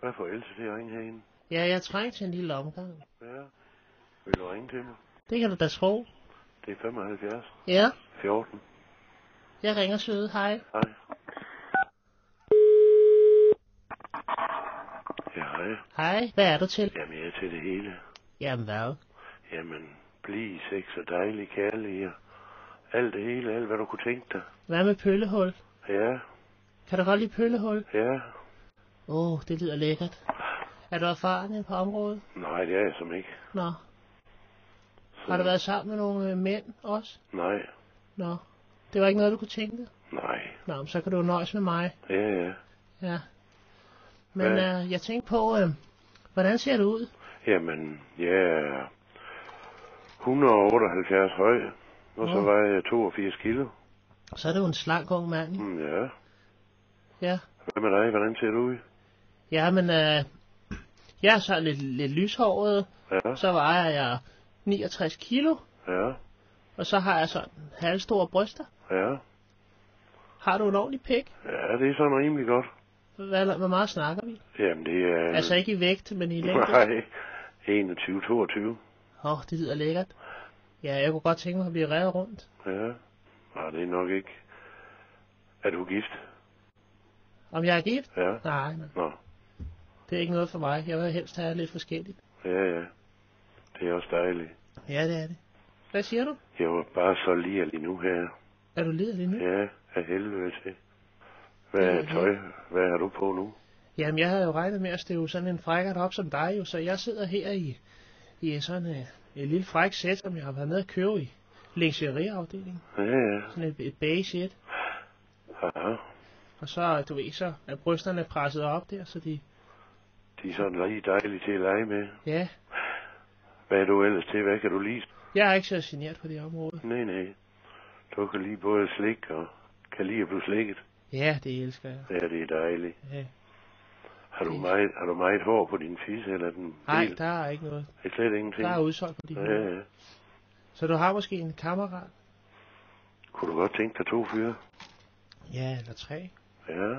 Hvad får Else til at ringe herinde? Ja, jeg trænger til en lille omgang. Ja. Vil du ringe til mig? Det kan du da tro. Det er 75. Ja, 14. jeg ringer søde. Hej. Hej. Ja, hej. Hej, hvad er du til? Jamen, jeg er til det hele. Jamen hvad? Jamen, bliv, sex og dejlig kærlighed. Alt det hele, alt hvad du kunne tænke dig. Hvad med pøllehul? Ja, Kan du godt lide pøllehul? ja. Det lyder lækkert. Er du erfaren på området? Nej, det er jeg som ikke. Nå. Så... Har du været sammen med nogle mænd også? Nej, Nå. Det var ikke noget, du kunne tænke dig? nej. Nå, men så kan du nøjes med mig. Ja, ja. Ja. Men Hvad? jeg tænkte på, hvordan ser det ud? Jamen, jeg er 178 høj, og så vejer jeg 82 kilo. Så er det jo en slank ung mand. Ja. Ja. Hvad med dig? Hvordan ser du ud? Ja, men jeg er så lidt lyshåret. Ja, Så vejer jeg 69 kilo. ja, Og så har jeg sådan halvstore bryster. ja. Har du en ordentlig pik? Ja, det er sådan rimelig godt. Hvor meget snakker vi? Jamen, det er... Altså ikke i vægt, men i længde? Nej, 21-22. Det lyder lækkert. Ja, jeg kunne godt tænke mig at blive revet rundt. Ja. Nej, det er nok ikke. Er du gift? Om jeg er gift? Ja. Nej. Nå. Det er ikke noget for mig. Jeg vil helst have lidt forskelligt. Ja, ja. Det er også dejligt. Ja, det er det. Hvad siger du? Jeg var bare så lige nu her. Er du liderlig nu? Ja, af helvede til. Hvad er tøj? Hvad har du på nu? Jamen, jeg havde jo regnet med at støve sådan en frækkert op som dig, jo, så jeg sidder her i sådan et lille fræk sæt, som jeg har været nede at købe i lingerieafdelingen. Ja, ja. Sådan et beige sæt. Ja. Og så, du ved, så er brysterne presset op der, så de... De er sådan rigtig dejlige til at lege med. Ja, Hvad er du ellers til? Hvad kan du lide? jeg er ikke så genert på det område. Nej, nej. Du kan lide både slik og kan lide at blive slikket. Ja, det elsker jeg. Ja, det er dejligt. Ja. Har du meget hår på din fisse, eller den Nej, del? der er ikke noget. Det er slet ingenting. Der er udsolgt på de Ja, her. ja. Så du har måske en kammerat? Kunne du godt tænke dig 2 fyre? Ja, eller 3. Ja.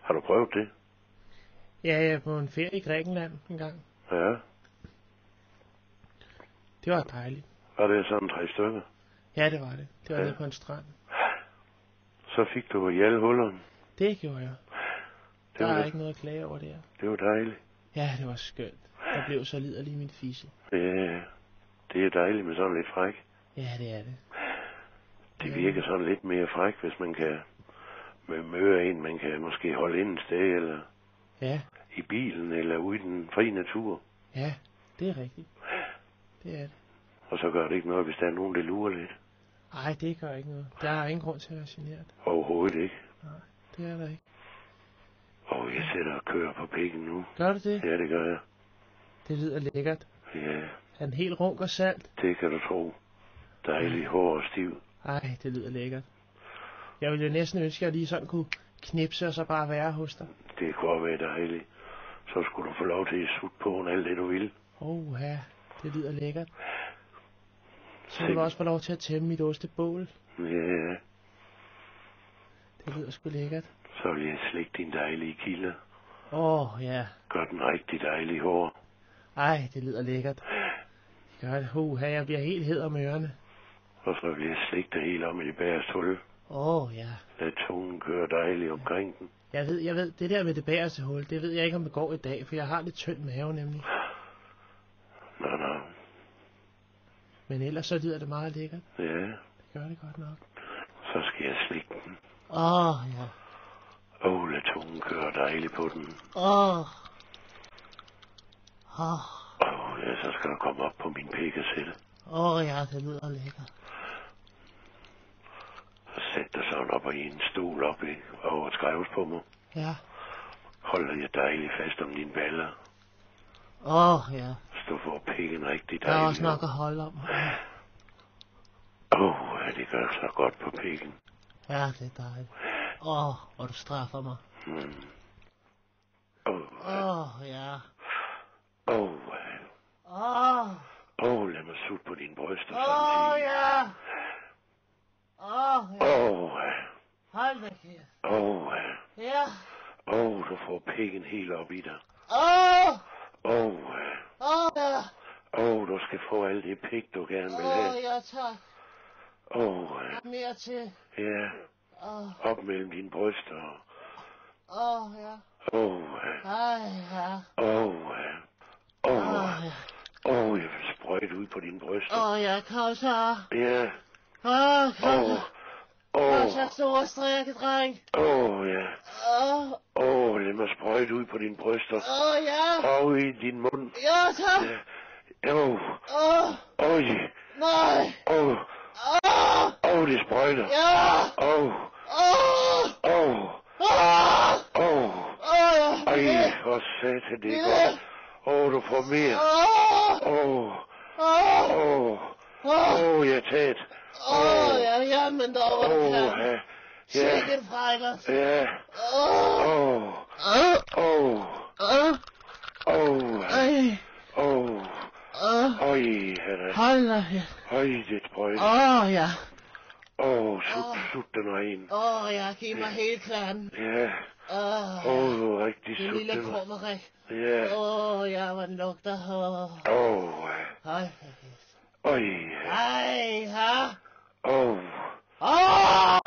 Har du prøvet det? Ja, jeg er på en ferie i Grækenland en gang. Ja. Det var dejligt. Var det sådan 3 stykker? Ja, det var det. Det var Ja. nede på en strand. Så fik du i alle hullerne. Det gjorde jeg. Der var er det. ikke noget at klage over der. Det var dejligt. Ja, det var skønt. Der blev så liderlig i min fisse. Ja, det er dejligt med sådan lidt fræk. Ja, det er det. Det virker sådan lidt mere fræk, hvis man kan møde en, man kan måske holde ind et sted, eller Ja, i bilen, eller ude i den fri natur. ja, det er rigtigt. Det er det. Og så gør det ikke noget, hvis der er nogen, der lurer lidt. Ej, det gør ikke noget. Der er ingen grund til at være generet. Overhovedet ikke. Nej, det er der ikke. Og jeg sætter og kører på pikken nu. Gør du det? Ja, det gør jeg. Det lyder lækkert. Ja, Er den helt runk og salt? det kan du tro. Dejlig hår og stiv. Ej, det lyder lækkert. Jeg ville jo næsten ønske, at jeg lige sådan kunne knipse og så bare være hos dig. Det kunne også være dejligt. Så skulle du få lov til at sutte på alt det, du vil. Ja, det lyder lækkert. Så vil du også få lov til at tæmme mit ostebål. Ja, Det lyder sgu lækkert. så vil jeg slikke din dejlige kilde. Ja. Gør den rigtig dejlige hår. Ej, det lyder lækkert. Gør det. Jeg bliver helt hed om ørerne. Og så vil jeg slikke dig helt om i det bagerste hul. Ja. Lad tungen køre dejligt omkring den. Jeg ved, det der med det bagerste hul, det ved jeg ikke, om det går i dag, for jeg har lidt tynd mave nemlig. Nå. Men ellers så lyder det meget lækkert. Ja, Det gør det godt nok. så skal jeg slikke den. Ja. Lad tungen køre dejligt på den. Ja, så skal du komme op på min pik og sætte. Ja, det lyder lækkert. Så sæt dig sådan op og i en stol op over et skrevs på mig. Ja. Holder jeg dejligt fast om dine baller. Ja. Så du får pikken rigtig Der er dejligt. også nok at holde om. Ja, det gør så godt på pikken. Ja, det er dejligt. Og du straffer mig. Ja. Lad mig sutte på dine bryster samtidig. Ja. Ja. Hold da kæft. Ja. Ja. Du får pikken helt op i dig. Du skal få alt det pik, du gerne vil have. Jeg tager mere til. Ja. Op mellem dine bryster. Ja. Jeg vil sprøjte ud på dine bryster. Jeg kan så. Ja. Så store strække, dreng. Ja. Lad mig sprøjte ud på dine bryster. Ja. Og i din mund. Ja, tak. Nej. Det sprøjter. Ja. Hvor satan, det er godt. Du får mere. Jeg er tæt. Men der var det klart. Sikkert frækkert. Ja. Hold da. Det sprøjter. Ja. Sut den og en. Giv mig helt klaren. Ja. Du er rigtig Den sut lille den. krummerik. Ja. Hvor den lugter. Hold da. Ja. Hej,